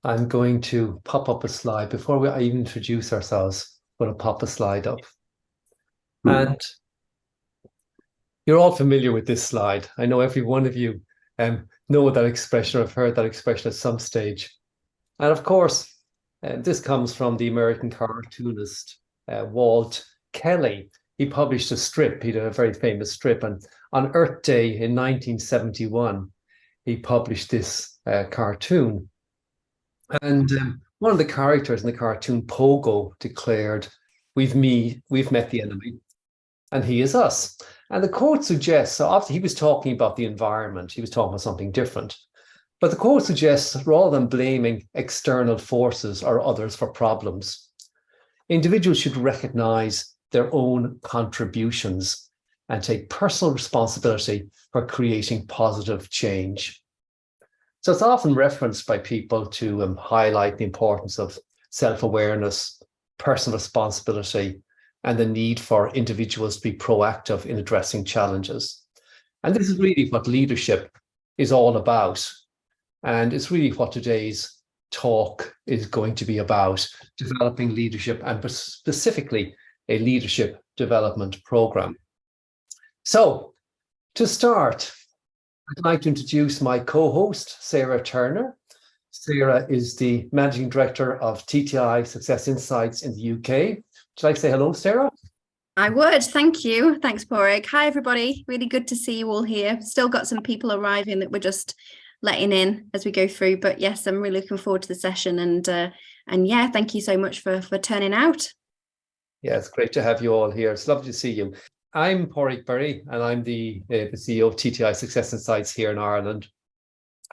I'm going to pop up a slide before I even introduce ourselves. I'm going to pop a slide up. And you're all familiar with this slide. I know every one of you know that expression or have heard that expression at some stage. And of course, this comes from the American cartoonist Walt Kelly. He published a strip. He did a very famous strip. And on Earth Day in 1971, he published this cartoon. And one of the characters in the cartoon, Pogo, declared, we've met the enemy, and he is us. And the quote suggests, so obviously he was talking about the environment, he was talking about something different. But the quote suggests, rather than blaming external forces or others for problems, individuals should recognize their own contributions and take personal responsibility for creating positive change. So it's often referenced by people to highlight the importance of self-awareness, personal responsibility, and the need for individuals to be proactive in addressing challenges. And this is really what leadership is all about. And it's really what today's talk is going to be about, developing leadership and specifically a leadership development program. So to start, I'd like to introduce my co-host, Sarah Turner. Sarah is the Managing Director of TTI Success Insights in the UK. Would you like to say hello, Sarah? I would. Thank you. Thanks, Porrig. Hi, everybody. Really good to see you all here. Still got some people arriving that we're just letting in as we go through. But yes, I'm really looking forward to the session. And yeah, thank you so much for turning out. Yeah, it's great to have you all here. It's lovely to see you. I'm Porrig Berry, and I'm the CEO of TTI Success Insights here in Ireland.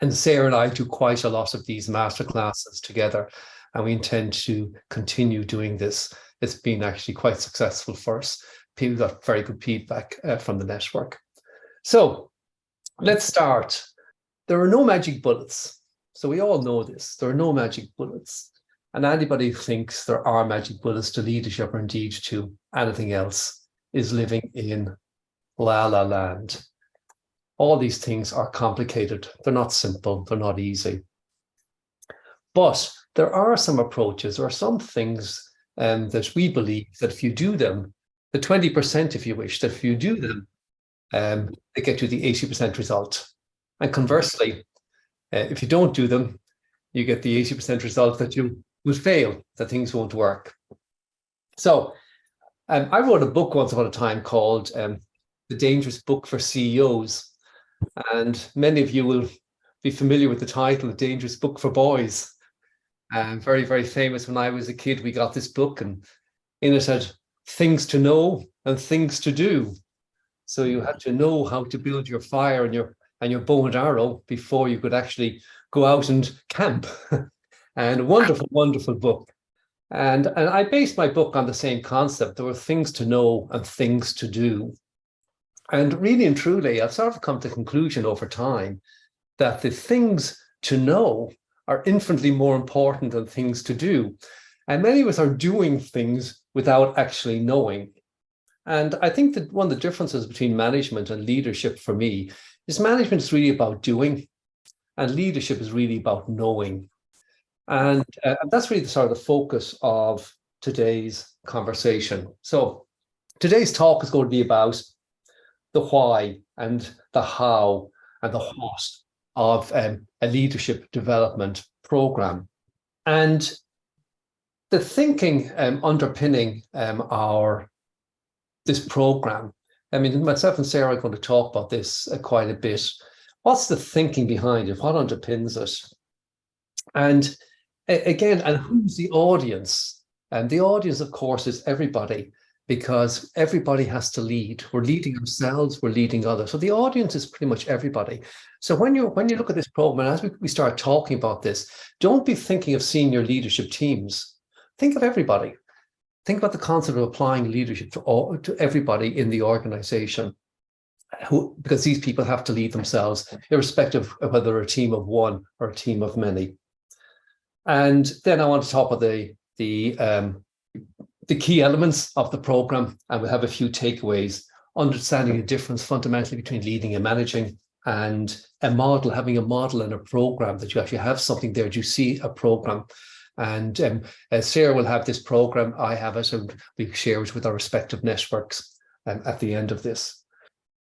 And Sarah and I do quite a lot of these masterclasses together, and we intend to continue doing this. It's been actually quite successful for us. People got very good feedback from the network. So let's start. There are no magic bullets. So we all know this. There are no magic bullets. And anybody who thinks there are magic bullets to leadership or indeed to anything else is living in la la land. All these things are complicated. They're not simple. They're not easy. But there are some approaches or some things that we believe that if you do them, the 20%, if you wish, that if you do them, they get you the 80% result. And conversely, if you don't do them, you get the 80% result that you will fail, that things won't work. So I wrote a book once upon a time called The Dangerous Book for CEOs. And many of you will be familiar with the title, The Dangerous Book for Boys. Very, very famous. When I was a kid, we got this book, and in it had things to know and things to do. So you had to know how to build your fire and your bow and arrow before you could actually go out and camp. And a wonderful, wonderful book. And I based my book on the same concept. There were things to know and things to do. And really and truly, I've sort of come to the conclusion over time that the things to know are infinitely more important than things to do. And many of us are doing things without actually knowing. And I think that one of the differences between management and leadership for me is management is really about doing, and leadership is really about knowing. And that's really the sort of the focus of today's conversation. So today's talk is going to be about the why and the how and the what of a leadership development program. And the thinking underpinning this program, I mean, myself and Sarah are going to talk about this quite a bit. What's the thinking behind it? What underpins it? And again, and who's the audience? And the audience, of course, is everybody, because everybody has to lead. We're leading ourselves, we're leading others. So the audience is pretty much everybody. So when you look at this program, and as we start talking about this, don't be thinking of senior leadership teams. Think of everybody. Think about the concept of applying leadership to everybody in the organization, because these people have to lead themselves, irrespective of whether they're a team of one or a team of many. And then I want to talk about the key elements of the program, and we'll have a few takeaways, understanding the difference fundamentally between leading and managing, and a model, having a model and a program, that you actually have something there. You see a program, and Sarah will have this program. I have it, and we share it with our respective networks at the end of this.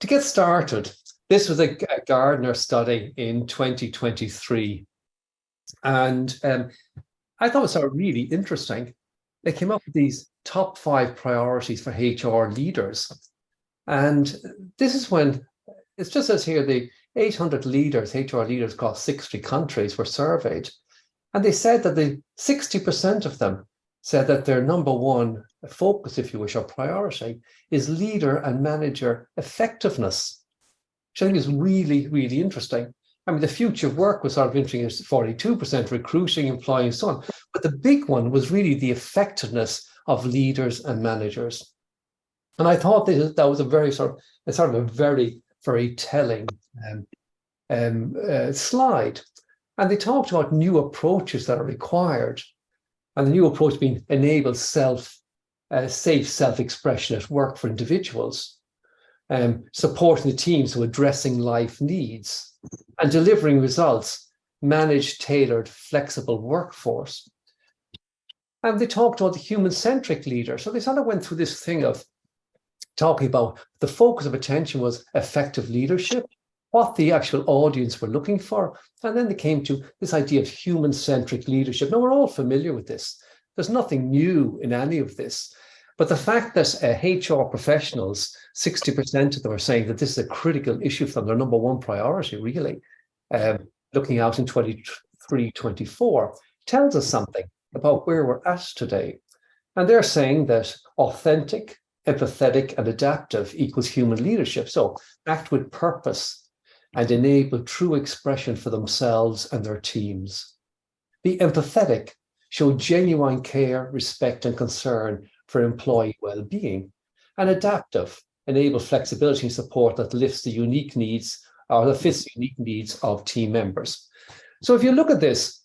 To get started, this was a Gardner study in 2023, and I thought it was sort of really interesting. They came up with these top 5 priorities for HR leaders, and this is when it just says here the 800 leaders, HR leaders across 60 countries were surveyed, and they said that the 60% of them said that their number one focus, if you wish, or priority is leader and manager effectiveness, which I think is really, really interesting. I mean, the future of work was sort of interesting, as 42% recruiting, employing, and so on. But the big one was really the effectiveness of leaders and managers. And I thought that was a very very telling slide. And they talked about new approaches that are required. And the new approach being enable safe self-expression at work for individuals, supporting the team, so addressing life needs, and delivering results, manage tailored, flexible workforce. And they talked about the human-centric leader. So they sort of went through this thing of talking about the focus of attention was effective leadership, what the actual audience were looking for, and then they came to this idea of human-centric leadership. Now, we're all familiar with this. There's nothing new in any of this. But the fact that HR professionals, 60% of them are saying that this is a critical issue for them, their number one priority, really, looking out in 23, 24, tells us something about where we're at today. And they're saying that authentic, empathetic, and adaptive equals human leadership. So act with purpose and enable true expression for themselves and their teams. Be empathetic, show genuine care, respect, and concern for employee well-being. And adaptive, enable flexibility and support that lifts the unique needs, or that fits the unique needs of team members. So if you look at this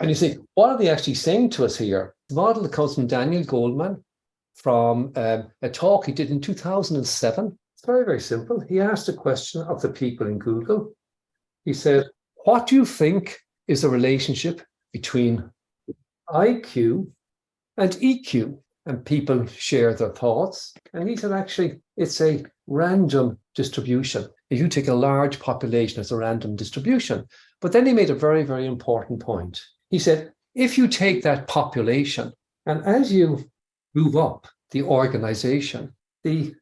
and you say, what are they actually saying to us here? The model that comes from Daniel Goleman from a talk he did in 2007. It's very, very simple. He asked a question of the people in Google. He said, what do you think is the relationship between IQ and EQ? And people share their thoughts. And he said, actually, it's a random distribution. If you take a large population, it's a random distribution. But then he made a very, very important point. He said, if you take that population, and as you move up the organization, the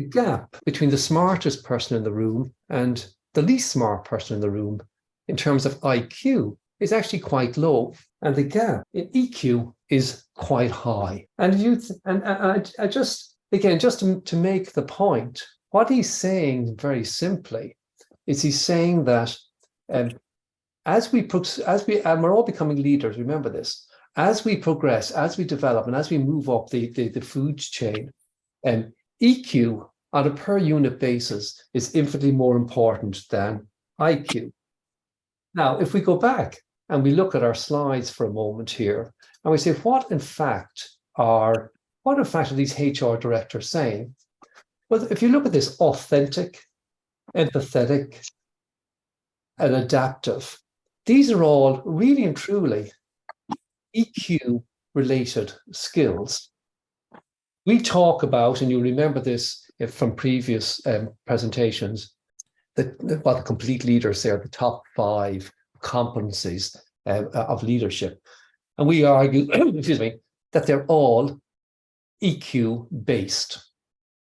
gap between the smartest person in the room and the least smart person in the room in terms of IQ is actually quite low, and the gap in EQ is quite high. And I just to make the point, what he's saying very simply is he's saying that as we and we're all becoming leaders, remember this, as we progress, as we develop, and as we move up the food chain, EQ on a per unit basis is infinitely more important than IQ. Now, if we go back and we look at our slides for a moment here, and we say, what in fact are these HR directors saying? Well, if you look at this, authentic, empathetic, and adaptive, these are all really and truly EQ related skills. We talk about, and you remember this from previous presentations, what the complete leaders say are the top 5 competencies of leadership. And we argue, excuse me, that they're all EQ based.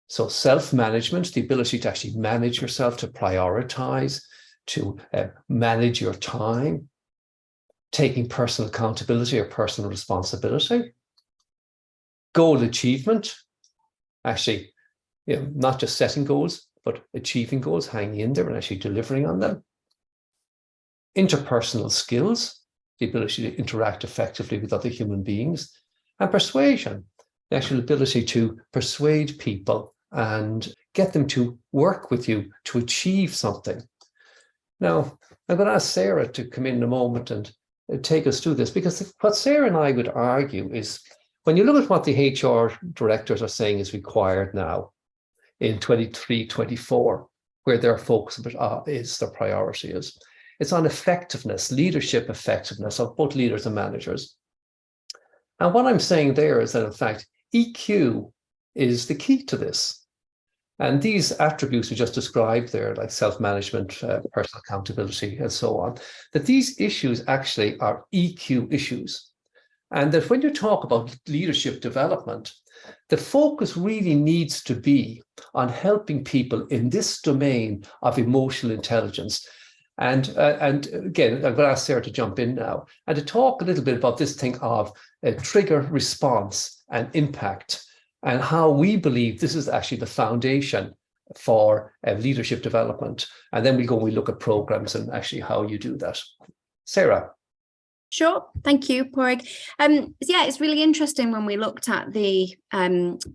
So self-management, the ability to actually manage yourself, to prioritize, to manage your time, taking personal accountability or personal responsibility, goal achievement, actually, not just setting goals, but achieving goals, hanging in there and actually delivering on them. Interpersonal skills, the ability to interact effectively with other human beings, and persuasion, the actual ability to persuade people and get them to work with you to achieve something. Now, I'm going to ask Sarah to come in a moment and take us through this, because what Sarah and I would argue is, when you look at what the HR directors are saying is required now in 23, 24, where their focus is, their priority is. It's on effectiveness, leadership effectiveness of both leaders and managers. And what I'm saying there is that, in fact, EQ is the key to this. And these attributes we just described there, like self-management, personal accountability, and so on, that these issues actually are EQ issues. And that when you talk about leadership development, the focus really needs to be on helping people in this domain of emotional intelligence. And again, I'm going to ask Sarah to jump in now and to talk a little bit about this thing of trigger response and impact, and how we believe this is actually the foundation for leadership development. And then we look at programs and actually how you do that. Sarah. Sure. Thank you, Porg. Yeah, it's really interesting when we looked at the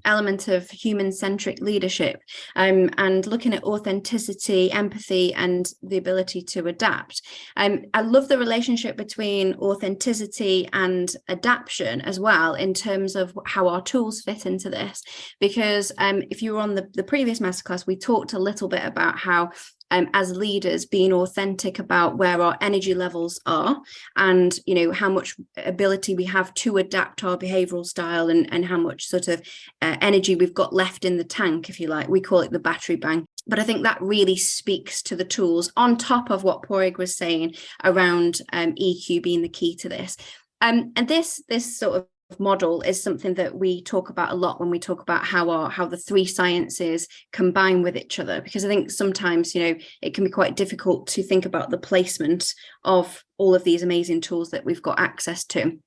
element of human-centric leadership and looking at authenticity, empathy, and the ability to adapt. I love the relationship between authenticity and adaptation as well in terms of how our tools fit into this. Because if you were on the previous masterclass, we talked a little bit about how as leaders, being authentic about where our energy levels are and, how much ability we have to adapt our behavioral style and how much sort of energy we've got left in the tank, if you like. We call it the battery bank. But I think that really speaks to the tools on top of what Porg was saying around EQ being the key to this. And this sort of model is something that we talk about a lot when we talk about how the three sciences combine with each other, because I think sometimes it can be quite difficult to think about the placement of all of these amazing tools that we've got access to.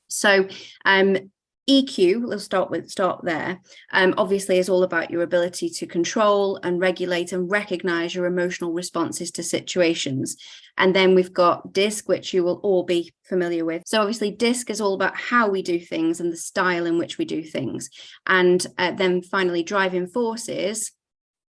So EQ, we'll start there, obviously is all about your ability to control and regulate and recognize your emotional responses to situations. And then we've got DISC, which you will all be familiar with. So obviously DISC is all about how we do things and the style in which we do things. And then finally driving forces,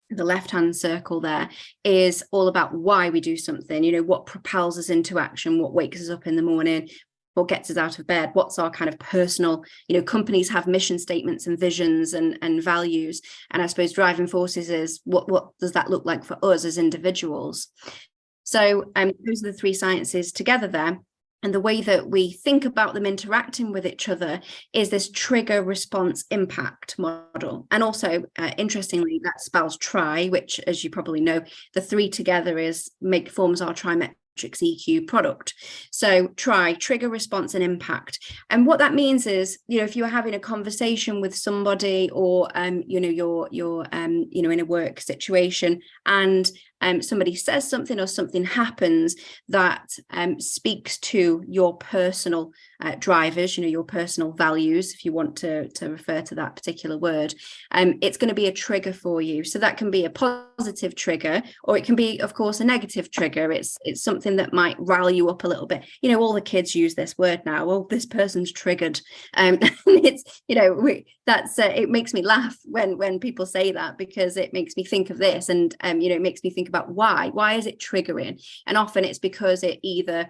the left-hand circle there, is all about why we do something, what propels us into action, what wakes us up in the morning, what gets us out of bed, what's our kind of personal, companies have mission statements and visions and values. And I suppose driving forces is what does that look like for us as individuals? So those are the three sciences together there. And the way that we think about them interacting with each other is this trigger response impact model. And also, interestingly, that spells TRI, which, as you probably know, the three together forms our trimetrics EQ product. So TRI, trigger, response, and impact. And what that means is, if you're having a conversation with somebody or, you're in a work situation and somebody says something or something happens that speaks to your personal drivers, your personal values, if you want to refer to that particular word, it's going to be a trigger for you. So that can be a positive trigger, or it can be, of course, a negative trigger. It's something that might rile you up a little bit. All the kids use this word now. Oh, this person's triggered. It's, it makes me laugh when people say that, because it makes me think of this, and it makes me think about why is it triggering, and often it's because it either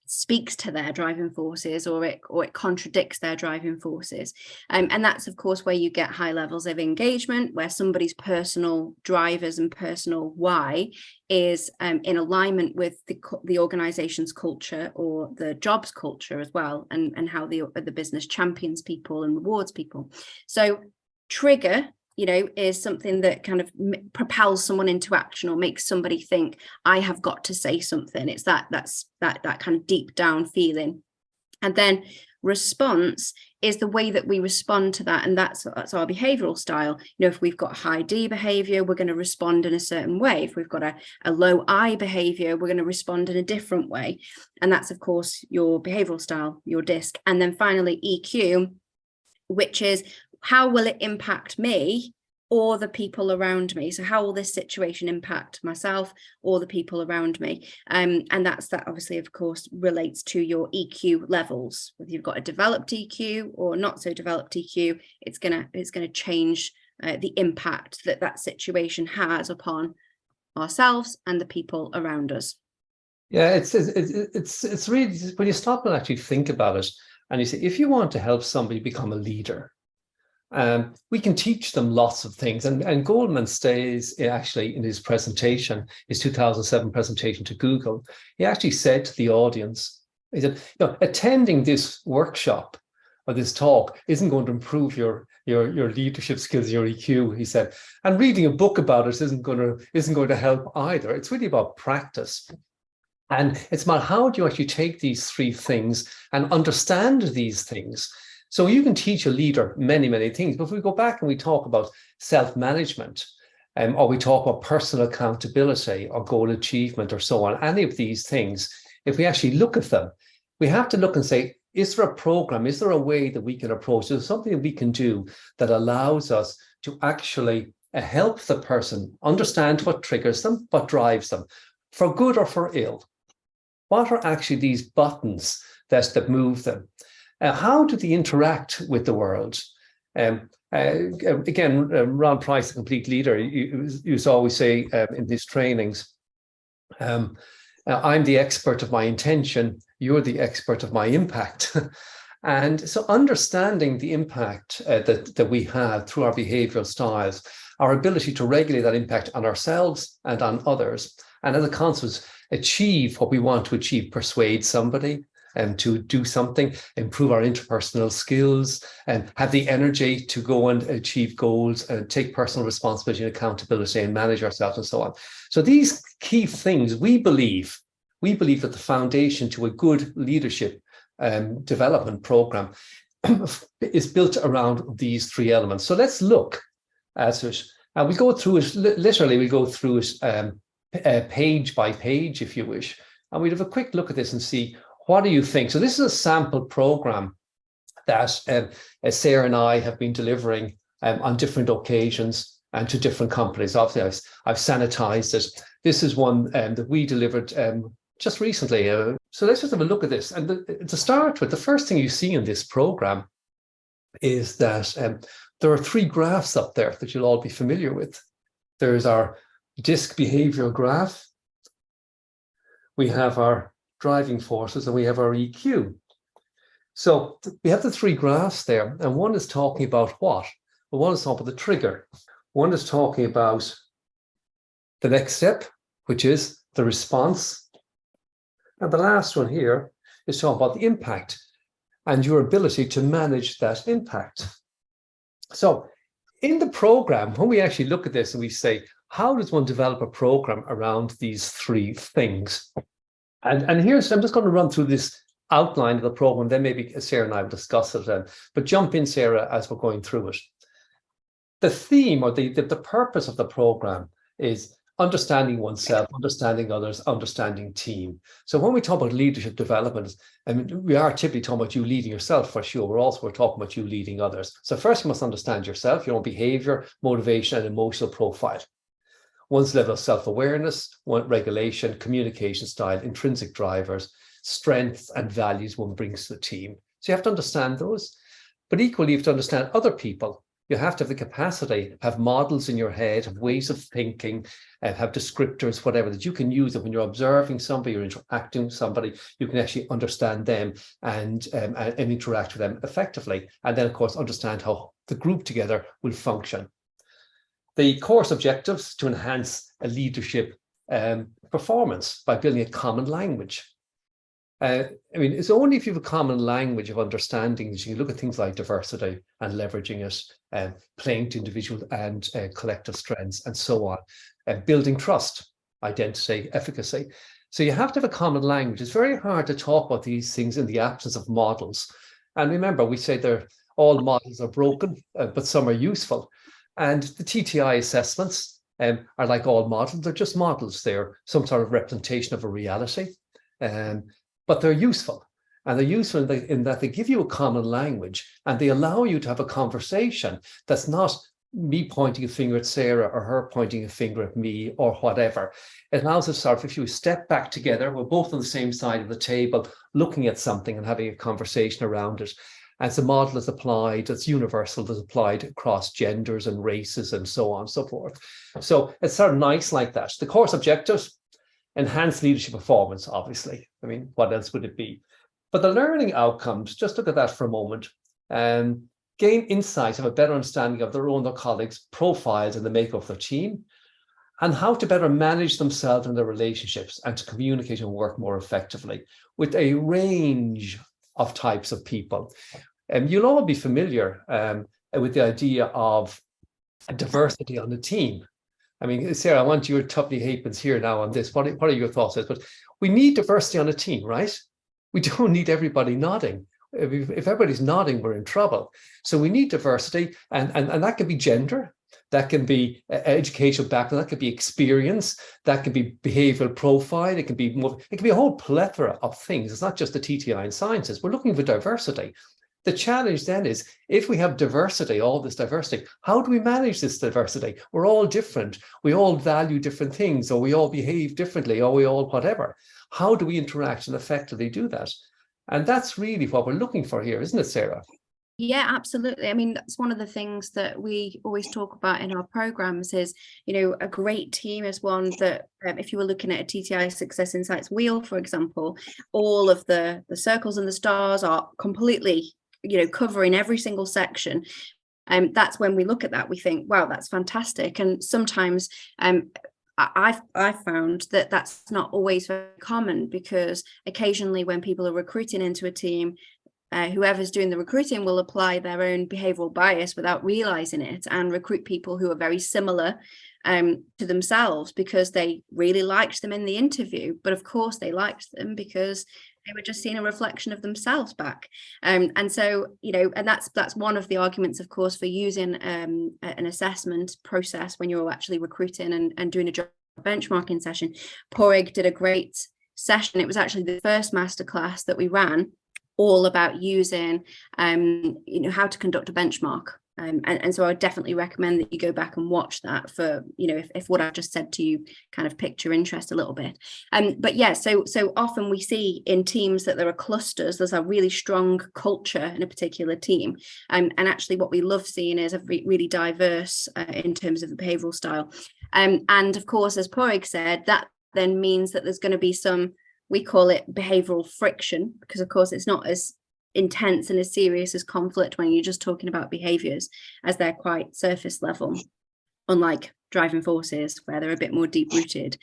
speaks to their driving forces or it contradicts their driving forces, and that's of course where you get high levels of engagement, where somebody's personal drivers and personal why is in alignment with the organization's culture or the job's culture as well, and how the business champions people and rewards people. So trigger is something that kind of propels someone into action or makes somebody think, I have got to say something. It's that kind of deep down feeling. And then response is the way that we respond to that. And that's our behavioral style. If we've got high D behavior, we're going to respond in a certain way. If we've got a low I behavior, we're going to respond in a different way. And that's, of course, your behavioral style, your DISC. And then finally, EQ, which is how will it impact me or the people around me? So how will this situation impact myself or the people around me? And that obviously, of course, relates to your EQ levels. Whether you've got a developed EQ or not so developed EQ, it's gonna change the impact that situation has upon ourselves and the people around us. Yeah, it's really, when you stop and actually think about it, and you say, if you want to help somebody become a leader, We can teach them lots of things. And Goldman stays actually in his presentation, his 2007 presentation to Google. He actually said to the audience, he said, attending this workshop or this talk isn't going to improve your leadership skills, your EQ, he said. And reading a book about it isn't going to help either. It's really about practice. And it's about how do you actually take these three things and understand these things. So you can teach a leader many, many things. But if we go back and we talk about self-management, or we talk about personal accountability or goal achievement or so on, any of these things, if we actually look at them, we have to look and say, is there a program? Is there a way that we can approach? Is there something that we can do that allows us to actually help the person understand what triggers them, what drives them, for good or for ill? What are actually these buttons that move them? How do they interact with the world? Again, Ron Price, the complete leader, used to always say in his trainings, I'm the expert of my intention, you're the expert of my impact. And so understanding the impact that we have through our behavioral styles, our ability to regulate that impact on ourselves and on others, and as a consequence, achieve what we want to achieve, persuade somebody, and to do something, improve our interpersonal skills, and have the energy to go and achieve goals and take personal responsibility and accountability and manage ourselves and so on. So these key things, we believe that the foundation to a good leadership development program is built around these three elements. So let's look at it. We go through it, literally we go through it page by page, if you wish, and we'd have a quick look at this and see, what do you think? So this is a sample program that Sarah and I have been delivering on different occasions and to different companies. Obviously, I've sanitized it. This is one that we delivered just recently. So let's just have a look at this. And to start with, the first thing you see in this program is that there are three graphs up there that you'll all be familiar with. There's our DISC behavioral graph. We have our driving forces, and we have our EQ. So we have the three graphs there, and one is talking about what? Well, one is talking about the trigger. One is talking about the next step, which is the response. And the last one here is talking about the impact and your ability to manage that impact. So in the program, when we actually look at this and we say, how does one develop a program around these three things? And here's, I'm just going to run through this outline of the program, then maybe Sarah and I will discuss it, but jump in, Sarah, as we're going through it. The theme or the purpose of the program is understanding oneself, understanding others, understanding team. So when we talk about leadership development, I mean, we are typically talking about you leading yourself for sure. We're talking about you leading others. So first you must understand yourself, your own behavior, motivation, and emotional profile. One's level of self-awareness, regulation, communication style, intrinsic drivers, strengths and values one brings to the team. So you have to understand those, but equally you have to understand other people. You have to have the capacity, have models in your head, have ways of thinking, have descriptors, whatever, that you can use that when you're observing somebody, you're interacting with somebody, you can actually understand them and interact with them effectively. And then, of course, understand how the group together will function. The course objectives to enhance a leadership performance by building a common language. I mean, it's only if you have a common language of understanding that you can look at things like diversity and leveraging it, playing to individual and collective strengths and so on, building trust, identity, efficacy. So you have to have a common language. It's very hard to talk about these things in the absence of models. And remember, we say all models are broken, but some are useful. And the TTI assessments are like all models. They're just models. They're some sort of representation of a reality, but they're useful. And they're useful in that they give you a common language and they allow you to have a conversation that's not me pointing a finger at Sarah or her pointing a finger at me or whatever. It allows us sort of, if you step back together, we're both on the same side of the table, looking at something and having a conversation around it. As a model is applied, it's universal, that's applied across genders and races and so on and so forth. So it's sort of nice like that. The course objectives, enhance leadership performance, obviously. I mean, what else would it be? But the learning outcomes, just look at that for a moment. gain insight, have a better understanding of their colleagues' profiles and the makeup of their team, and how to better manage themselves and their relationships, and to communicate and work more effectively with a range of types of people. And you'll all be familiar with the idea of diversity on the team. I mean, Sarah, I want your tuppy halfpence here now on this. What are your thoughts on this? But we need diversity on a team, right? We don't need everybody nodding. If everybody's nodding, we're in trouble. So we need diversity, and that can be gender, that can be educational background, that could be experience, that can be behavioral profile, it can be a whole plethora of things. It's not just the TTI and sciences. We're looking for diversity. The challenge then is, if we have diversity, all this diversity, how do we manage this diversity? We're all different. We all value different things, or we all behave differently, or we all whatever. How do we interact and effectively do that? And that's really what we're looking for here, isn't it, Sarah? Yeah, absolutely. I mean, that's one of the things that we always talk about in our programs is, a great team is one that, if you were looking at a TTI Success Insights wheel, for example, all of the circles and the stars are completely, covering every single section. That's when we look at that, we think, wow, that's fantastic. And sometimes I've found that that's not always very common, because occasionally when people are recruiting into a team, whoever's doing the recruiting will apply their own behavioral bias without realizing it, and recruit people who are very similar to themselves because they really liked them in the interview. But of course they liked them because they were just seeing a reflection of themselves back. And so, and that's one of the arguments, of course, for using an assessment process when you're actually recruiting and doing a job benchmarking session. Porig did a great session. It was actually the first masterclass that we ran, all about using, how to conduct a benchmark. And so I would definitely recommend that you go back and watch that for, if what I've just said to you kind of piqued your interest a little bit. But yeah, so often we see in teams that there are clusters. There's a really strong culture in a particular team. And actually what we love seeing is a really diverse in terms of the behavioral style. And of course, as Porig said, that then means that there's going to be some, we call it behavioral friction, because of course it's not as intense and as serious as conflict when you're just talking about behaviors, as they're quite surface level, unlike driving forces where they're a bit more deep rooted.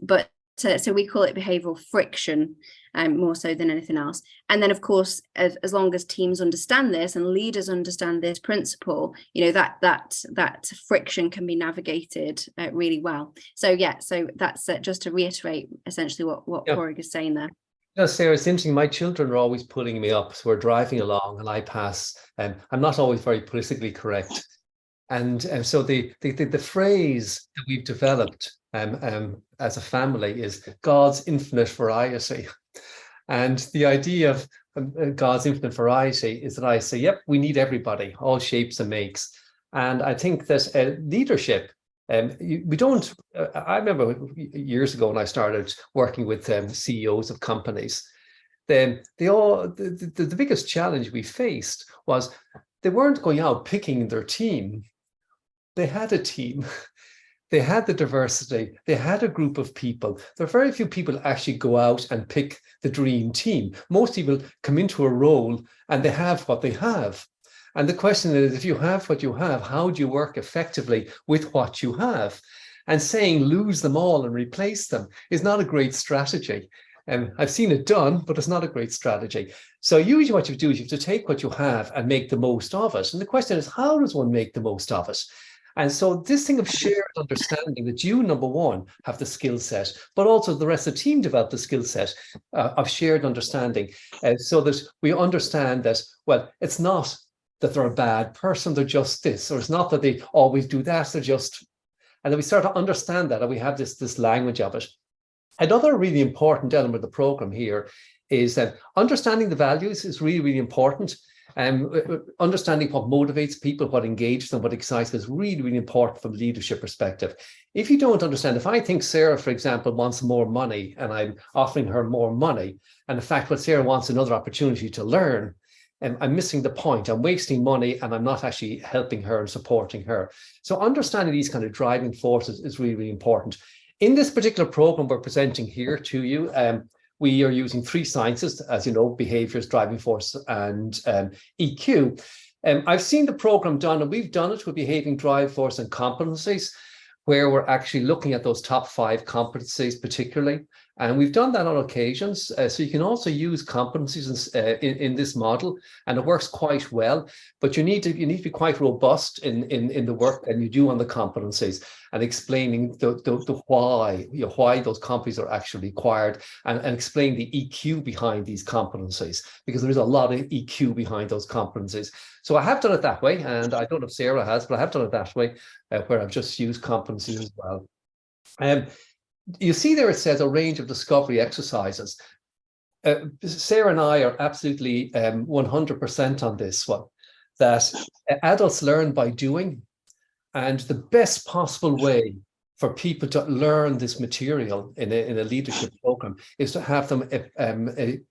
But so we call it behavioral friction, more so than anything else. And then of course, as long as teams understand this and leaders understand this principle, that friction can be navigated really well. So yeah, so that's just to reiterate essentially what Porig is saying there. Sarah, it's interesting. My children are always pulling me up. So we're driving along and I pass, and I'm not always very politically correct. And so the phrase that we've developed as a family is God's infinite variety. And the idea of God's infinite variety is that I say, yep, we need everybody, all shapes and makes. And I think that leadership, we don't, I remember years ago when I started working with CEOs of companies, then the biggest challenge we faced was they weren't going out picking their team. They had a team. They had the diversity. They had a group of people. There are very few people actually go out and pick the dream team. Most people come into a role and they have what they have. And the question is, if you have what you have, how do you work effectively with what you have? And saying lose them all and replace them is not a great strategy. And I've seen it done, but it's not a great strategy. So usually what you do is you have to take what you have and make the most of it. And the question is, how does one make the most of it? And so this thing of shared understanding that you, number one, have the skill set, but also the rest of the team develop the skill set of shared understanding, so that we understand that, well, it's not that they're a bad person, they're just this, or it's not that they always do that, they're just, and then we start to understand that, and we have this language of it. Another really important element of the program here is that understanding the values is really, really important. Understanding what motivates people, what engages them, what excites them is really, really important from a leadership perspective. If you don't understand, if I think Sarah, for example, wants more money and I'm offering her more money, and in fact, what Sarah wants another opportunity to learn, I'm missing the point. I'm wasting money and I'm not actually helping her and supporting her. So understanding these kind of driving forces is really, really important. In this particular program we're presenting here to you, we are using three sciences, as you know, behaviors, driving force, and EQ. I've seen the program done, and we've done it with behaving, drive, force, and competencies, where we're actually looking at those top 5 competencies particularly. And we've done that on occasions. So you can also use competencies in this model, and it works quite well. But you need to be quite robust in the work that you do on the competencies, and explaining the why, why those competencies are actually required, and explain the EQ behind these competencies, because there is a lot of EQ behind those competencies. So I have done it that way, and I don't know if Sarah has, but I have done it that way, where I've just used competencies as well. You see there it says a range of discovery exercises. Sarah and I are absolutely 100% on this one, that adults learn by doing, and the best possible way for people to learn this material in a leadership program is to have them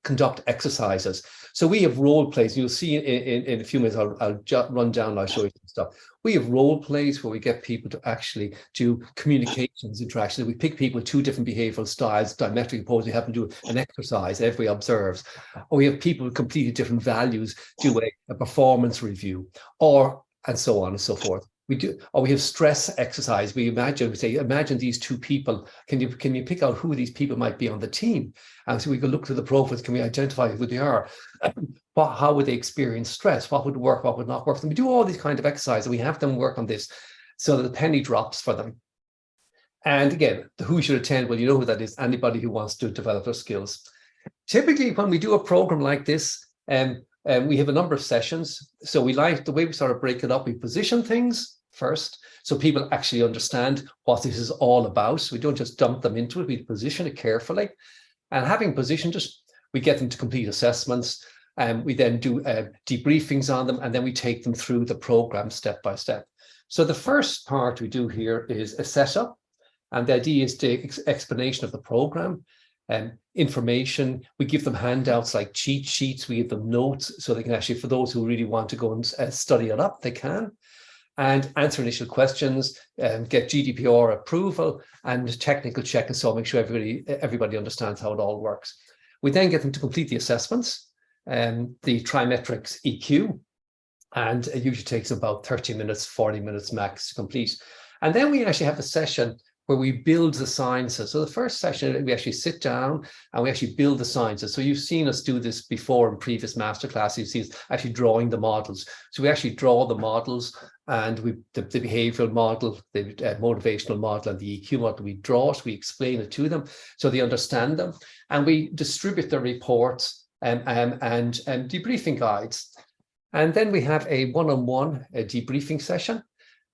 conduct exercises. So we have role plays. You'll see in a few minutes, I'll just run down and I'll show you some stuff. We have role plays where we get people to actually do communications interaction. We pick people with 2 different behavioral styles, diametrically opposed. We have them do an exercise, everybody observes. Or we have people with completely different values do a performance review, and so on and so forth. We do, or we have stress exercise. We say, imagine these 2 people. Can you pick out who these people might be on the team? And so we can look to the profiles. Can we identify who they are? How would they experience stress? What would work? What would not work? And we do all these kind of exercises. We have them work on this so that the penny drops for them. And again, who should attend? Well, you know who that is. Anybody who wants to develop their skills. Typically, when we do a program like this, we have a number of sessions. So we like the way we sort of break it up. We position things first, so people actually understand what this is all about. So we don't just dump them into it. We position it carefully. And having positioned it, we get them to complete assessments. And we then do debriefings on them. And then we take them through the program step by step. So the first part we do here is a setup. And the idea is the explanation of the program. Information. We give them handouts like cheat sheets. We give them notes so they can actually, for those who really want to go and study it up, they can. And answer initial questions, get GDPR approval, and technical check, and so make sure everybody understands how it all works. We then get them to complete the assessments, the trimetrics EQ, and it usually takes about 30 minutes, 40 minutes max to complete. And then we actually have a session where we build the sciences. So the first session, we actually sit down and we actually build the sciences. So you've seen us do this before in previous masterclasses. You see us actually drawing the models. So we actually draw the models, and the behavioral model, the motivational model, and the EQ model. We draw it, we explain it to them so they understand them, and we distribute the reports and debriefing guides. And then we have a one-on-one debriefing session.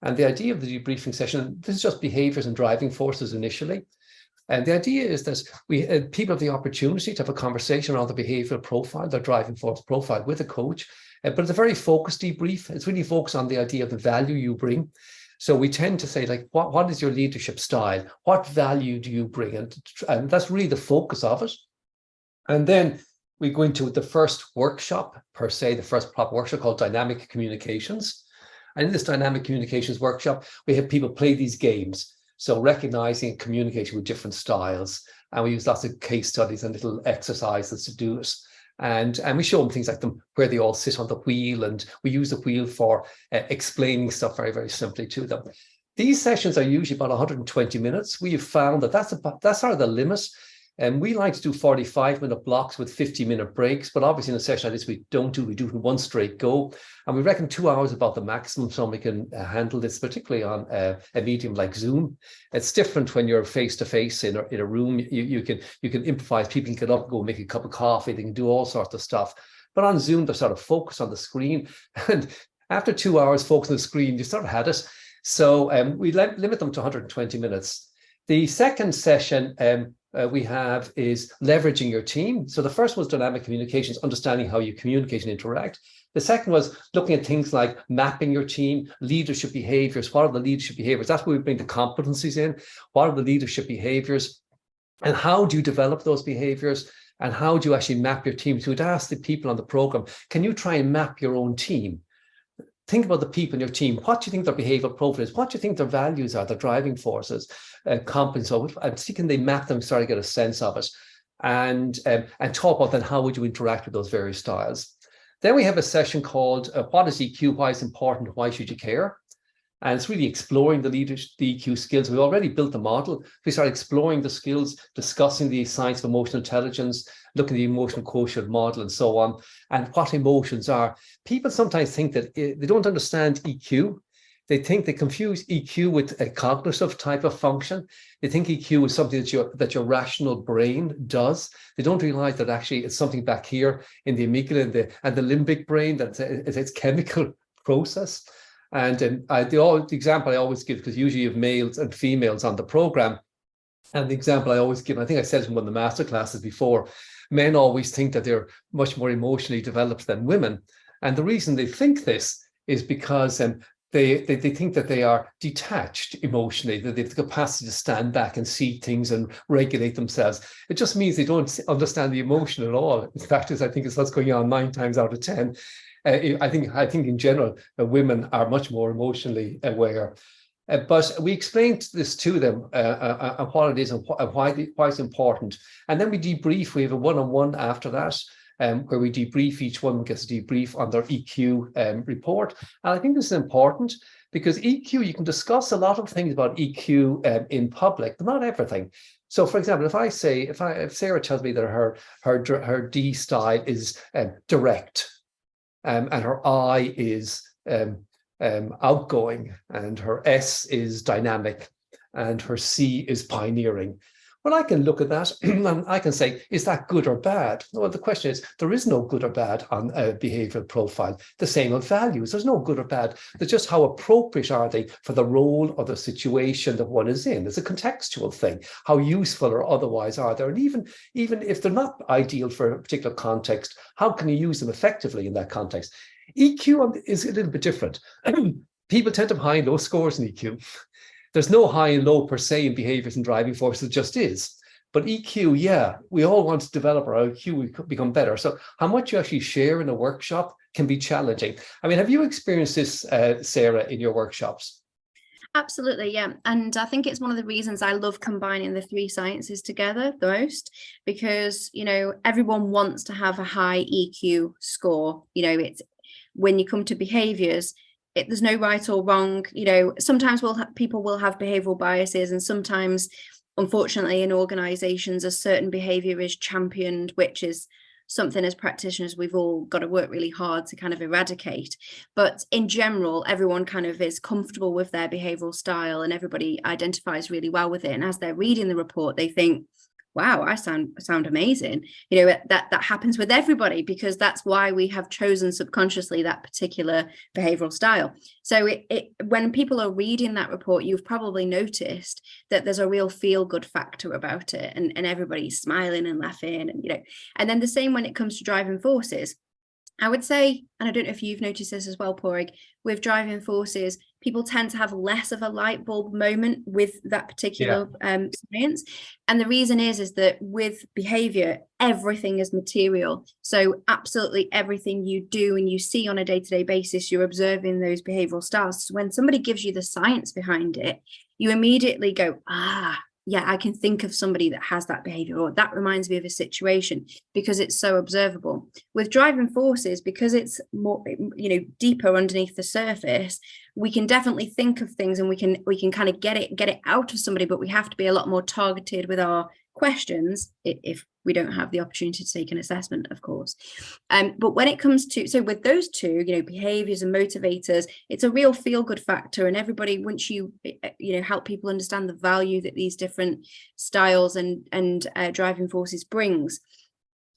And the idea of the debriefing session, this is just behaviors and driving forces initially. And the idea is that people have the opportunity to have a conversation around the behavioral profile, their driving force profile with a coach. But it's a very focused debrief. It's really focused on the idea of the value you bring. So we tend to say, like, what is your leadership style? What value do you bring? And that's really the focus of it. And then we go into the first workshop, per se, the first proper workshop called Dynamic Communications. And in this dynamic communications workshop, we have people play these games. So recognizing and communicating with different styles. And we use lots of case studies and little exercises to do it. And we show them things like where they all sit on the wheel. And we use the wheel for explaining stuff very, very simply to them. These sessions are usually about 120 minutes. We have found that that's sort of the limit. And we like to do 45-minute blocks with 50-minute breaks, but obviously in a session like this, we do it in one straight go. And we reckon 2 hours is about the maximum somebody can handle this, particularly on a medium like Zoom. It's different when you're face-to-face in a room. You can improvise. People can get up, go make a cup of coffee. They can do all sorts of stuff. But on Zoom, they're sort of focused on the screen. And after 2 hours focused on the screen, you sort of had it. So we limit them to 120 minutes. The second session we have is leveraging your team. So the first was dynamic communications, understanding how you communicate and interact. The second was looking at things like mapping your team, leadership behaviors. What are the leadership behaviors? That's where we bring the competencies in. What are the leadership behaviors? And how do you develop those behaviors? And how do you actually map your team? So we'd ask the people on the program, can you try and map your own team? Think about the people in your team. What do you think their behavioral profile is? What do you think their values are, their driving forces, competence, and see, can they map them, start to get a sense of it, and talk about then how would you interact with those various styles. Then we have a session called What is EQ? Why is it important? Why should you care? And it's really exploring the leadership, the EQ skills. We've already built the model. We start exploring the skills, discussing the science of emotional intelligence, looking at the emotional quotient model and so on, and what emotions are. People sometimes think that they don't understand EQ. They think they confuse EQ with a cognitive type of function. They think EQ is something that your rational brain does. They don't realize that actually it's something back here in the amygdala and the limbic brain, that it's chemical process. And the example I always give, because usually you have males and females on the program, and the example I always give, I think I said it in one of the master classes before, men always think that they're much more emotionally developed than women. And the reason they think this is because they think that they are detached emotionally, that they have the capacity to stand back and see things and regulate themselves. It just means they don't understand the emotion at all. In fact, I think it's what's going on 9 times out of 10. I think in general, women are much more emotionally aware. But we explained this to them, what it is and why it's important. And then we debrief. We have a one-on-one after that, where we debrief. Each one gets a debrief on their EQ report. And I think this is important because EQ, you can discuss a lot of things about EQ in public, but not everything. So, for example, if Sarah tells me that her D style is direct, and her I is outgoing, and her S is dynamic, and her C is pioneering. Well, I can look at that and I can say, is that good or bad? Well, the question is, there is no good or bad on a behavioral profile. The same of values. There's no good or bad. There's just how appropriate are they for the role or the situation that one is in. It's a contextual thing. How useful or otherwise are they? And even if they're not ideal for a particular context, how can you use them effectively in that context? EQ is a little bit different. People tend to have high and low scores in EQ. There's no high and low per se in behaviors and driving forces, it just is. But EQ, yeah, we all want to develop our IQ, we become better. So how much you actually share in a workshop can be challenging. I mean, have you experienced this, Sarah, in your workshops? Absolutely, yeah. And I think it's one of the reasons I love combining the 3 sciences together the most, because, everyone wants to have a high EQ score. It's when you come to behaviors, there's no right or wrong. Sometimes people will have behavioral biases, and sometimes, unfortunately, in organizations, a certain behavior is championed, which is something as practitioners we've all got to work really hard to kind of eradicate. But in general, everyone kind of is comfortable with their behavioral style, and everybody identifies really well with it. And as they're reading the report, they think, wow, I sound amazing. That happens with everybody, because that's why we have chosen subconsciously that particular behavioral style. So when people are reading that report, you've probably noticed that there's a real feel-good factor about it, and everybody's smiling and laughing, and then the same when it comes to driving forces. I would say, and I don't know if you've noticed this as well, Porig, with driving forces, people tend to have less of a light bulb moment with that particular science. And the reason is that with behavior, everything is material. So absolutely everything you do and you see on a day-to-day basis, you're observing those behavioral styles. So when somebody gives you the science behind it, you immediately go, yeah, I can think of somebody that has that behavior, or that reminds me of a situation, because it's so observable. With driving forces, because it's more, deeper underneath the surface, we can definitely think of things, and we can kind of get it out of somebody, but we have to be a lot more targeted with our questions if we don't have the opportunity to take an assessment, of course. But when it comes to, so with those two, behaviors and motivators, it's a real feel-good factor. And everybody, once you help people understand the value that these different styles and driving forces brings,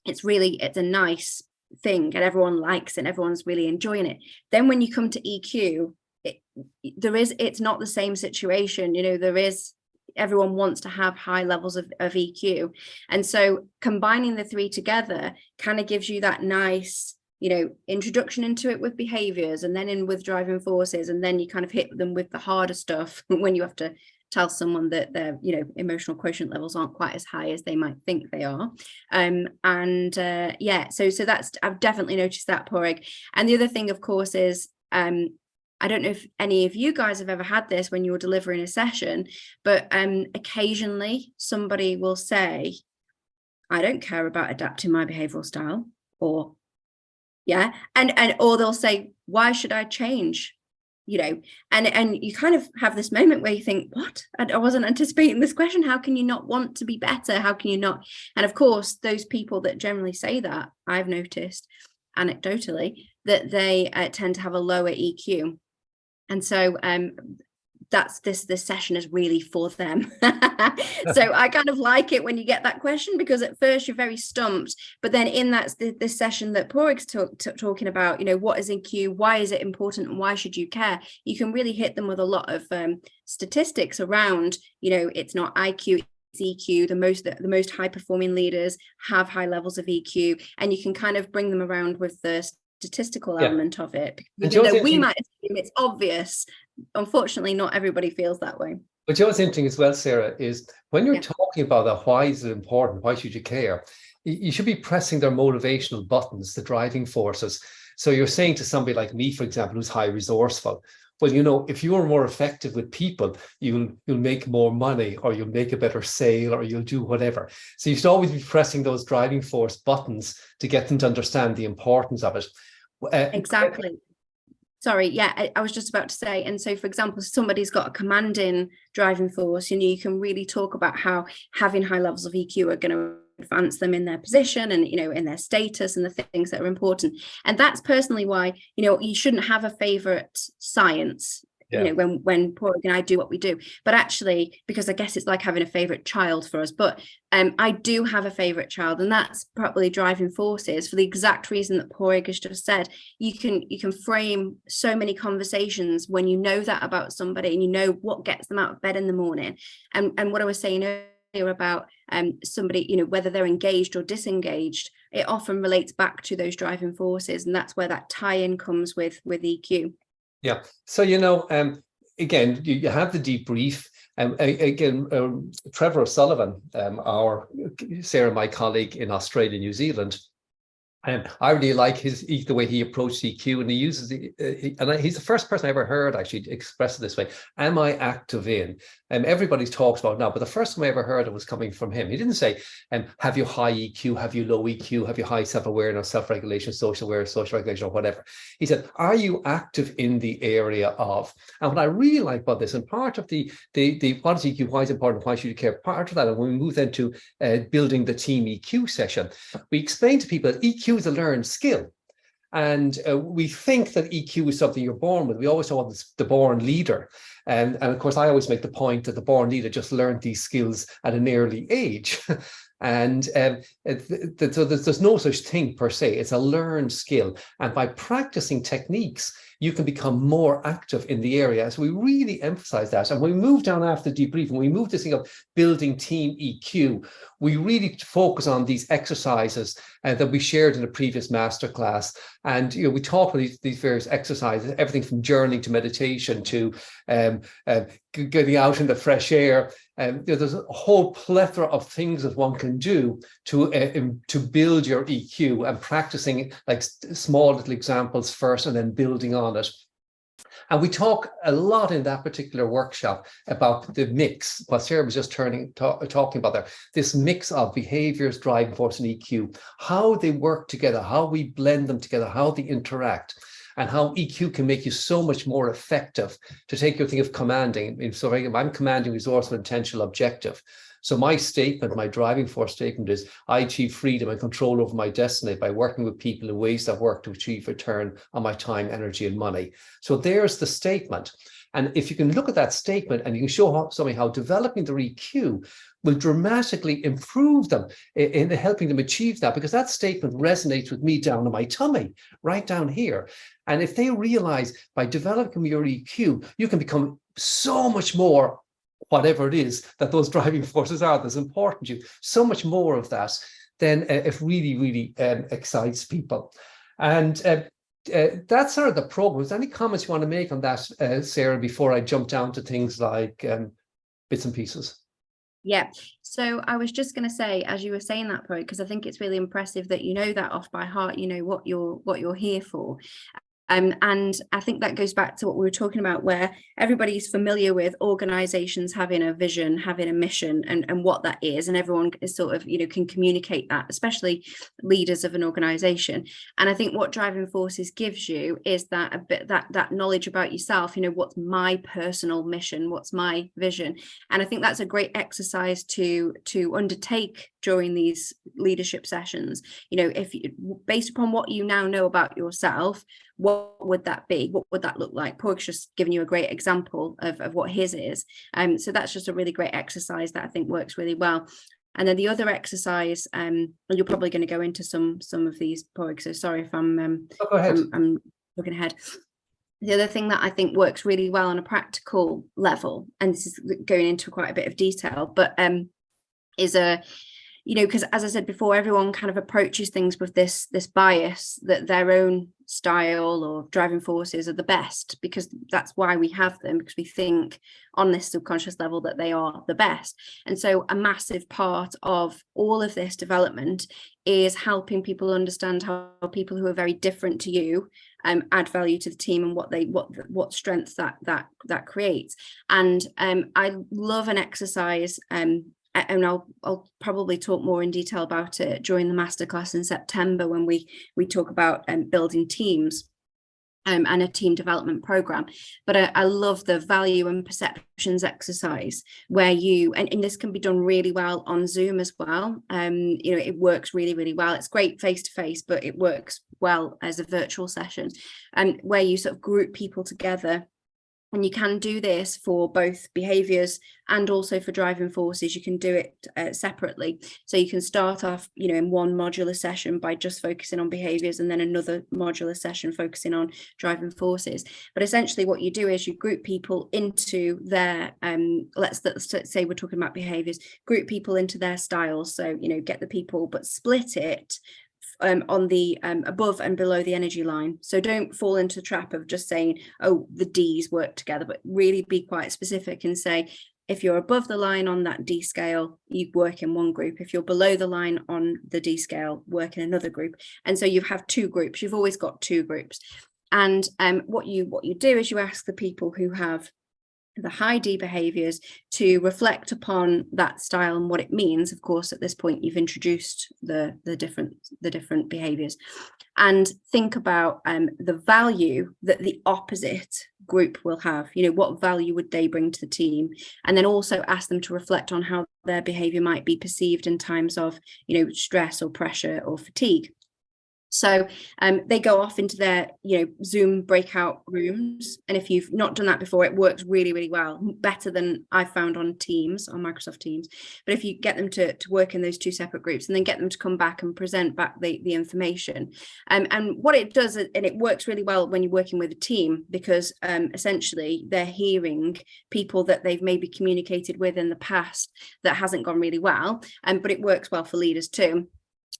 it's a nice thing, and everyone likes it and everyone's really enjoying it. Then when you come to EQ, it's not the same situation. Everyone wants to have high levels of EQ. And so combining the 3 together kind of gives you that nice, introduction into it with behaviors, and then in with driving forces, and then you kind of hit them with the harder stuff when you have to tell someone that their emotional quotient levels aren't quite as high as they might think they are. So that's, I've definitely noticed that, Porig. And the other thing, of course, is I don't know if any of you guys have ever had this when you're delivering a session, but occasionally somebody will say, I don't care about adapting my behavioral style, or Yeah. And or they'll say, why should I change? You know, and you kind of have this moment where you think, what? I wasn't anticipating this question. How can you not want to be better? How can you not? And of course, those people that generally say that, I've noticed anecdotally that they tend to have a lower EQ. And so that's this session is really for them. So I kind of like it when you get that question, because at first you're very stumped, but then in that this session that Porig's talking about, you know, what is EQ, why is it important, and why should you care, you can really hit them with a lot of statistics around, you know, it's not IQ, it's EQ. The most high performing leaders have high levels of EQ, and you can kind of bring them around with the statistical element of it. Even though we might assume it's obvious, unfortunately not everybody feels that way. But you know what's interesting as well, Sarah, is when you're talking about that, why is it important, why should you care, you should be pressing their motivational buttons, the driving forces. So you're saying to somebody like me, for example, who's high resourceful, well, you know, if you're more effective with people, you'll make more money, or you'll make a better sale, or you'll do whatever. So you should always be pressing those driving force buttons to get them to understand the importance of it. Exactly. Sorry, yeah, I was just about to say, and so for example, somebody's got a commanding driving force, you know, you can really talk about how having high levels of EQ are going to advance them in their position and, you know, in their status and the things that are important. And that's personally why, you know, you shouldn't have a favorite science. You know, when Porig and I do what we do, but actually, because I guess it's like having a favorite child for us, but I do have a favorite child, and that's probably driving forces for the exact reason that Porig has just said. You can frame so many conversations when you know that about somebody, and you know what gets them out of bed in the morning. And what I was saying earlier about somebody, you know, whether they're engaged or disengaged, it often relates back to those driving forces, and that's where that tie-in comes with EQ. Yeah. So, you know, again, you have the debrief. Again, Trevor O'Sullivan, our Sarah, my colleague in Australia, New Zealand, and I really like the way he approached EQ, and he uses he's the first person I ever heard actually express it this way. Am I active in? And everybody talks about it now, but the first time I ever heard it was coming from him. He didn't say, have you high EQ? Have you low EQ? Have you high self-awareness, self-regulation, social awareness, social regulation, or whatever? He said, are you active in the area of? And what I really like about this, and part of the what is EQ, why is it important, why should you care? Part of that, and when we move then to building the team EQ session, we explain to people that EQ is a learned skill. And we think that EQ is something you're born with. We always talk about the born leader. And of course, I always make the point that the born leader just learned these skills at an early age. And so there's no such thing per se. It's a learned skill. And by practicing techniques, you can become more active in the area. So we really emphasize that. And when we move down after the debrief, and we move this thing of building team EQ, we really focus on these exercises that we shared in a previous masterclass. And, you know, we talk about these various exercises, everything from journaling to meditation to getting out in the fresh air. You know, there's a whole plethora of things that one can do to build your EQ, and practicing like small little examples first and then building on it. And we talk a lot in that particular workshop about the mix, what Sarah was just talking about there, this mix of behaviors, driving force, and EQ, how they work together, how we blend them together, how they interact, and how EQ can make you so much more effective. To take your thing of commanding, so I'm commanding, resourceful, intentional, objective. So my statement, my driving force statement is, I achieve freedom and control over my destiny by working with people in ways that work to achieve return on my time, energy, and money. So there's the statement. And if you can look at that statement and you can show somebody how developing their EQ will dramatically improve them in helping them achieve that, because that statement resonates with me down in my tummy, right down here. And if they realize by developing your EQ, you can become so much more whatever it is that those driving forces are that's important to you, so much more of that, then it really, really excites people. And that's sort of the program. Is there any comments you want to make on that, Sarah, before I jump down to things like bits and pieces? Yeah, so I was just going to say, as you were saying that, Pro, because I think it's really impressive that you know that off by heart, you know what you're here for. And I think that goes back to what we were talking about, where everybody's familiar with organizations having a vision, having a mission, and what that is. And everyone is sort of, can communicate that, especially leaders of an organization. And I think what Driving Forces gives you is that a bit that knowledge about yourself, what's my personal mission, what's my vision. And I think that's a great exercise to undertake during these leadership sessions. If based upon what you now know about yourself, what would that be? What would that look like? Porg's just giving you a great example of what his is. So that's just a really great exercise that I think works really well. And then the other exercise, you're probably going to go into some of these, Porg, so sorry if I'm go ahead. I'm looking ahead. The other thing that I think works really well on a practical level, and this is going into quite a bit of detail, but is because as I said before, everyone kind of approaches things with this bias that their own style or driving forces are the best, because that's why we have them, because we think on this subconscious level that they are the best. And so a massive part of all of this development is helping people understand how people who are very different to you add value to the team, and what strengths that creates. And I love an exercise, and I'll probably talk more in detail about it during the masterclass in September, when we talk about building teams and a team development program. But I love the value and perceptions exercise, where and this can be done really well on Zoom as well. It works really, really well. It's great face to face, but it works well as a virtual session, where you sort of group people together. And you can do this for both behaviors and also for driving forces. You can do it separately. So you can start off, in one modular session by just focusing on behaviors, and then another modular session focusing on driving forces. But essentially what you do is you group people into their, let's say we're talking about behaviors, group people into their styles. So, get the people, but split it on the above and below the energy line. So don't fall into the trap of just saying, oh, the D's work together, but really be quite specific and say, if you're above the line on that D scale, you work in one group. If you're below the line on the D scale, work in another group. And so you have two groups. You've always got two groups. And what you do is you ask the people who have the high D behaviors to reflect upon that style and what it means. Of course, at this point, you've introduced the different behaviors, and think about the value that the opposite group will have. What value would they bring to the team? And then also ask them to reflect on how their behavior might be perceived in times of, stress or pressure or fatigue. So they go off into their, Zoom breakout rooms. And if you've not done that before, it works really, really well, better than I've found on Teams, on Microsoft Teams. But if you get them to work in those two separate groups, and then get them to come back and present back the information. And what it does, and it works really well when you're working with a team, because essentially they're hearing people that they've maybe communicated with in the past that hasn't gone really well. But it works well for leaders too.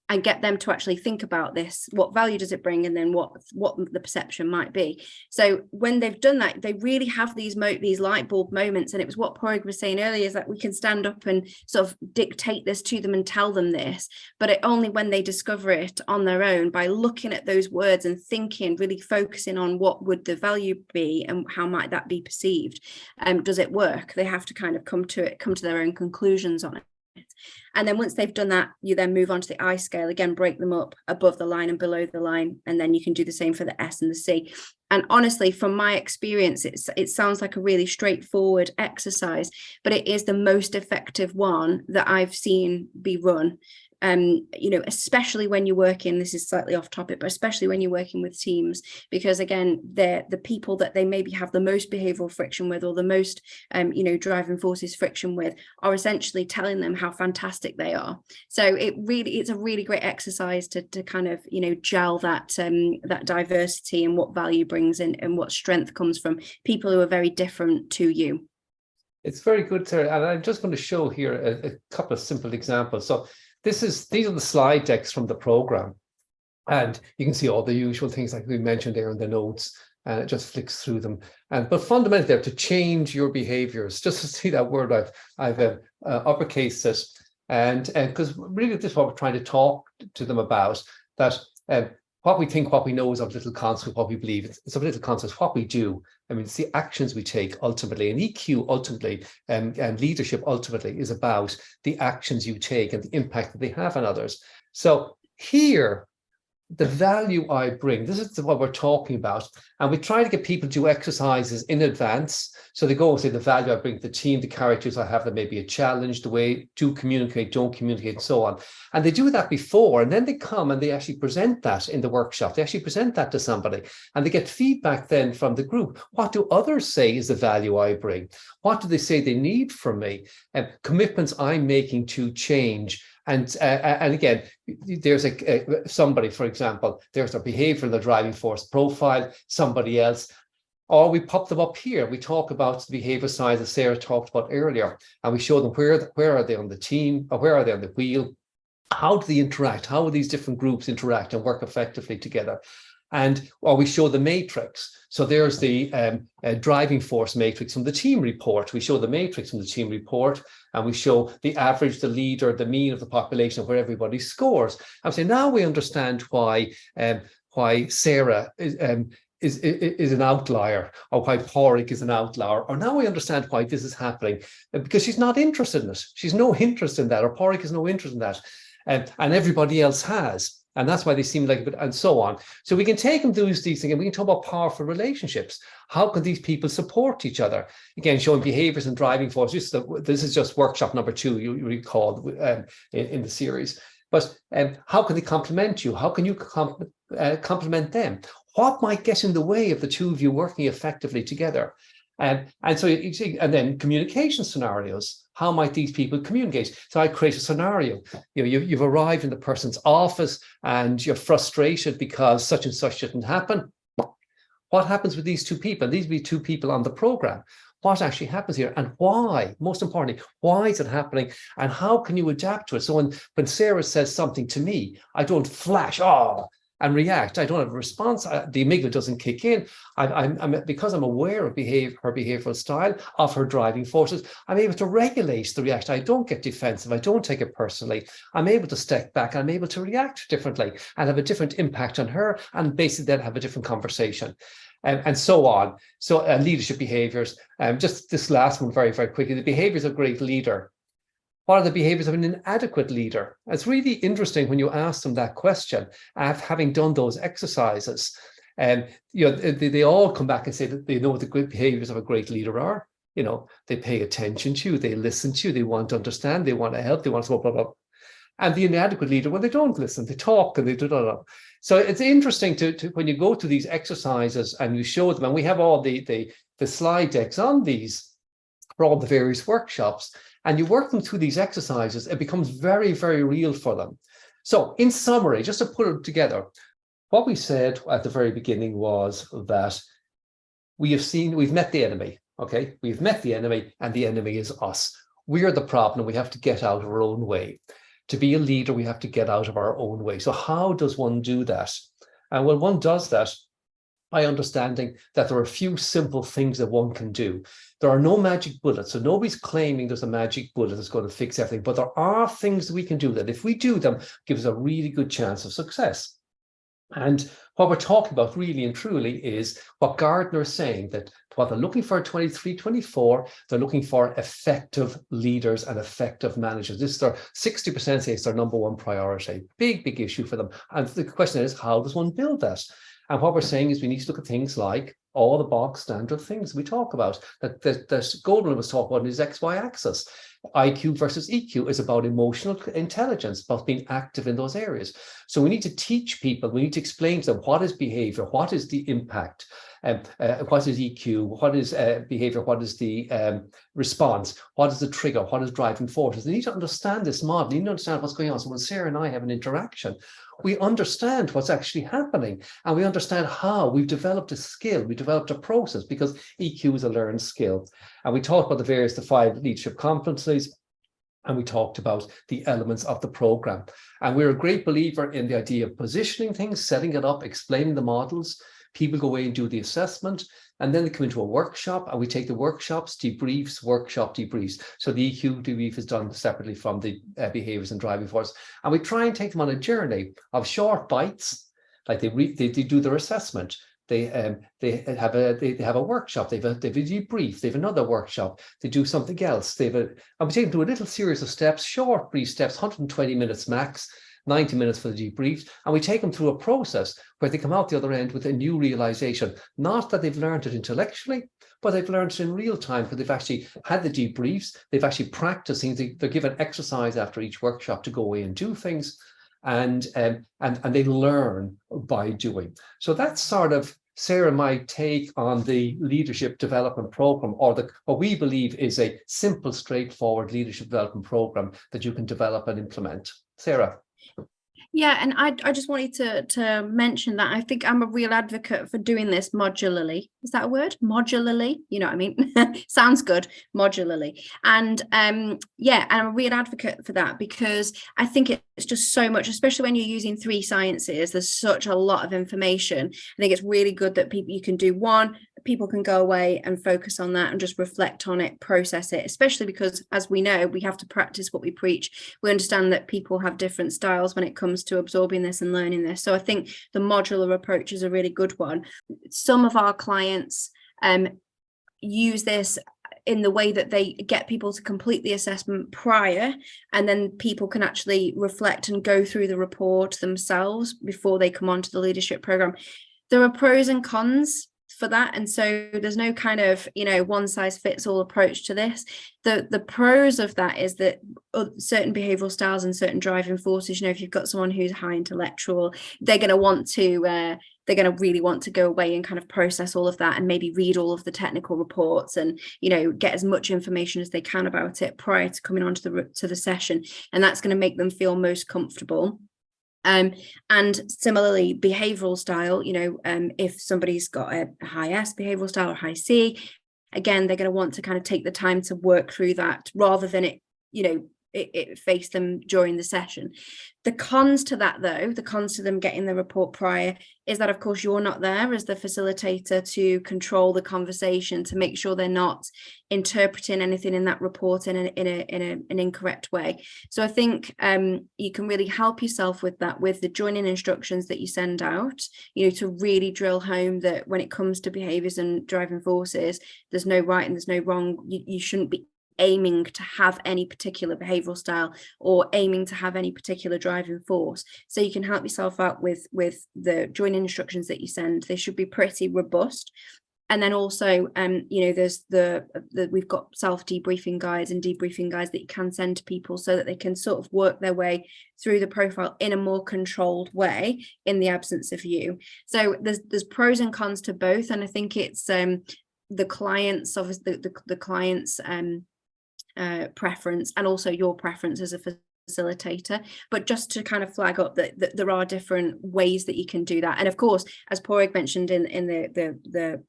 And get them to actually think about this. What value does it bring? And then what the perception might be. So when they've done that, they really have these light bulb moments. And it was what Porg was saying earlier, is that we can stand up and sort of dictate this to them and tell them this, but only when they discover it on their own, by looking at those words and thinking, really focusing on what would the value be and how might that be perceived. Does it work? They have to kind of come to their own conclusions on it. And then once they've done that, you then move on to the I scale, again, break them up above the line and below the line. And then you can do the same for the S and the C. And honestly, from my experience, it sounds like a really straightforward exercise, but it is the most effective one that I've seen be run. Especially when you're working, this is slightly off topic, but especially when you're working with teams, because again, they're the people that they maybe have the most behavioral friction with, or the most, driving forces friction with, are essentially telling them how fantastic they are. So it's a really great exercise to kind of, gel that diversity and what value brings in and what strength comes from people who are very different to you. It's very good, Sarah. And I'm just going to show here a couple of simple examples. So these are the slide decks from the program, and you can see all the usual things like we mentioned there in the notes, and it just flicks through them. But fundamentally, they have to change your behaviors. Just to see that word, I've uppercased it, and because really this is what we're trying to talk to them about. That what we think, what we know is of little consequence, what we believe. It's of little consequence, what we do. I mean, it's the actions we take ultimately. And EQ ultimately, and leadership ultimately is about the actions you take and the impact that they have on others. So here, the value I bring, this is what we're talking about. And we try to get people to do exercises in advance. So they go and say the value I bring to the team, the characters I have, that may be a challenge, the way to communicate, don't communicate, and so on. And they do that before, and then they come and they actually present that in the workshop. They actually present that to somebody, and they get feedback then from the group. What do others say is the value I bring? What do they say they need from me? And commitments I'm making to change. And again, there's somebody, for example, there's a behavior in the driving force profile, somebody else, or we pop them up here. We talk about the behavior side that Sarah talked about earlier, and we show them where are they on the team, or where are they on the wheel? How do they interact? How do these different groups interact and work effectively together? Or we show the matrix. So there's the driving force matrix from the team report. We show the matrix from the team report, and we show the average, the leader, the mean of the population, where everybody scores. I'm saying now we understand why Sarah is an outlier, or why Porrick is an outlier, or now we understand why this is happening, because she's not interested in it. She's no interest in that, or Porrick has no interest in that, and everybody else has. And that's why they seem like, and so on. So we can take them through these things, and we can talk about powerful relationships. How can these people support each other? Again, showing behaviors and driving force. This is just workshop number 2, you recall, in the series. But how can they complement you? How can you complement them? What might get in the way of the two of you working effectively together? And so, and then communication scenarios. How might these people communicate? So I create a scenario. You've arrived in the person's office and you're frustrated because such and such didn't happen. What happens with these two people? These will be 2 people on the program. What actually happens here, and why? Most importantly, why is it happening, and how can you adapt to it? So when Sarah says something to me, I don't flash and react. I don't have a response. The amygdala doesn't kick in. Because I'm aware of her behavioral style, of her driving forces, I'm able to regulate the reaction. I don't get defensive. I don't take it personally. I'm able to step back. I'm able to react differently and have a different impact on her, and basically then have a different conversation. And so on. So leadership behaviors. Just this last one very, very quickly. The behaviors of a great leader. What are the behaviors of an inadequate leader? It's really interesting when you ask them that question, having done those exercises. They all come back and say that they know what the good behaviors of a great leader are. They pay attention to you, they listen to you, they want to understand, they want to help, they want to blah, blah, blah. And the inadequate leader, when they don't listen, they talk and they do blah, blah, blah. So it's interesting to when you go to these exercises and you show them, and we have all the slide decks on these for all the various workshops, and you work them through these exercises, it becomes very, very real for them. So in summary, just to put it together, what we said at the very beginning was that we've met the enemy, okay? We've met the enemy, and the enemy is us. We are the problem. We have to get out of our own way. To be a leader, we have to get out of our own way. So how does one do that? And when one does that, by understanding that there are a few simple things that one can do. There are no magic bullets. So nobody's claiming there's a magic bullet that's going to fix everything, but there are things that we can do that if we do them, give us a really good chance of success. And what we're talking about really and truly is what Gardner is saying, that what they're looking for in 23-24, they're looking for effective leaders and effective managers. This is their 60% say it's their number one priority. Big, big issue for them. And the question is, how does one build that? And what we're saying is we need to look at things like all the bog standard things we talk about, that Goldman was talking about in his XY axis. IQ versus EQ is about emotional intelligence, about being active in those areas. So we need to teach people, we need to explain to them what is behavior, what is the impact, what is EQ, what is behavior, what is the response, what is the trigger, what is driving forces. They need to understand this model, they need to understand what's going on. So when Sarah and I have an interaction, we understand what's actually happening, and we understand how we've developed a skill, we developed a process, because EQ is a learned skill. And we talked about the 5 leadership competencies, and we talked about the elements of the program. And we're a great believer in the idea of positioning things, setting it up, explaining the models. People go away and do the assessment, and then they come into a workshop, and we take the workshops, debriefs, workshop debriefs. So the EQ debrief is done separately from the behaviors and driving force. And we try and take them on a journey of short bites, Like they do their assessment. They have a workshop. They have a debrief. They have another workshop. They do something else. And we take them through a little series of steps, short, brief steps, 120 minutes max, 90 minutes for the debrief. And we take them through a process where they come out the other end with a new realization. Not that they've learned it intellectually, but they've learned it in real time because they've actually had the debriefs. They've actually practiced things. They're given exercise after each workshop to go away and do things. And they learn by doing. So that's sort of, Sarah, my take on the leadership development program, or what we believe is a simple, straightforward leadership development program that you can develop and implement. Sarah. Yeah, and I just wanted to mention that I think I'm a real advocate for doing this modularly. Is that a word? Modularly? You know what I mean? Sounds good, modularly. And yeah, I'm a real advocate for that because I think it's just so much, especially when you're using 3 sciences, there's such a lot of information. I think it's really good that you can do one, people can go away and focus on that and just reflect on it, process it, especially because, as we know, we have to practice what we preach. We understand that people have different styles when it comes to absorbing this and learning this. So I think the modular approach is a really good one. Some of our clients use this in the way that they get people to complete the assessment prior, and then people can actually reflect and go through the report themselves before they come onto the leadership program. There are pros and cons for that, and so there's no kind of one size fits all approach to this. The pros of that is that certain behavioral styles and certain driving forces, if you've got someone who's high intellectual, they're going to really want to go away and kind of process all of that and maybe read all of the technical reports and get as much information as they can about it prior to coming on to the session, and that's going to make them feel most comfortable. And similarly, behavioral style, if somebody's got a high S behavioral style or high C, again, they're going to want to kind of take the time to work through that rather than it face them during the session. The cons to that, though, the cons to them getting the report prior, is that, of course, you're not there as the facilitator to control the conversation, to make sure they're not interpreting anything in that report in an incorrect way. So I think you can really help yourself with that, with the joining instructions that you send out, to really drill home that when it comes to behaviours and driving forces, there's no right and there's no wrong. You shouldn't be aiming to have any particular behavioral style or aiming to have any particular driving force. So you can help yourself out with the joining instructions that you send. They should be pretty robust. And then also, there's we've got self-debriefing guides and debriefing guides that you can send to people so that they can sort of work their way through the profile in a more controlled way in the absence of you. So there's pros and cons to both. And I think it's the client's, obviously the client's preference and also your preference as a facilitator, but just to kind of flag up that there are different ways that you can do that. And of course, as Porg mentioned in the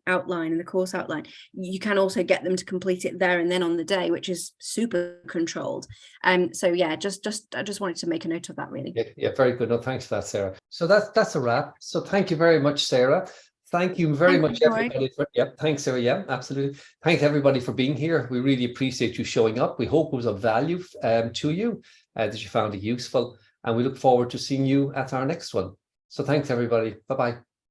outline, in the course outline, you can also get them to complete it there and then on the day, which is super controlled. So yeah, I just wanted to make a note of that, really. Yeah, very good. No, thanks for that, Sarah. So that's a wrap. So thank you very much, Sarah. Thank you very much, everybody. Thanks, Sarah. Yeah, absolutely. Thanks, everybody, for being here. We really appreciate you showing up. We hope it was of value to you, that you found it useful. And we look forward to seeing you at our next one. So thanks, everybody. Bye-bye.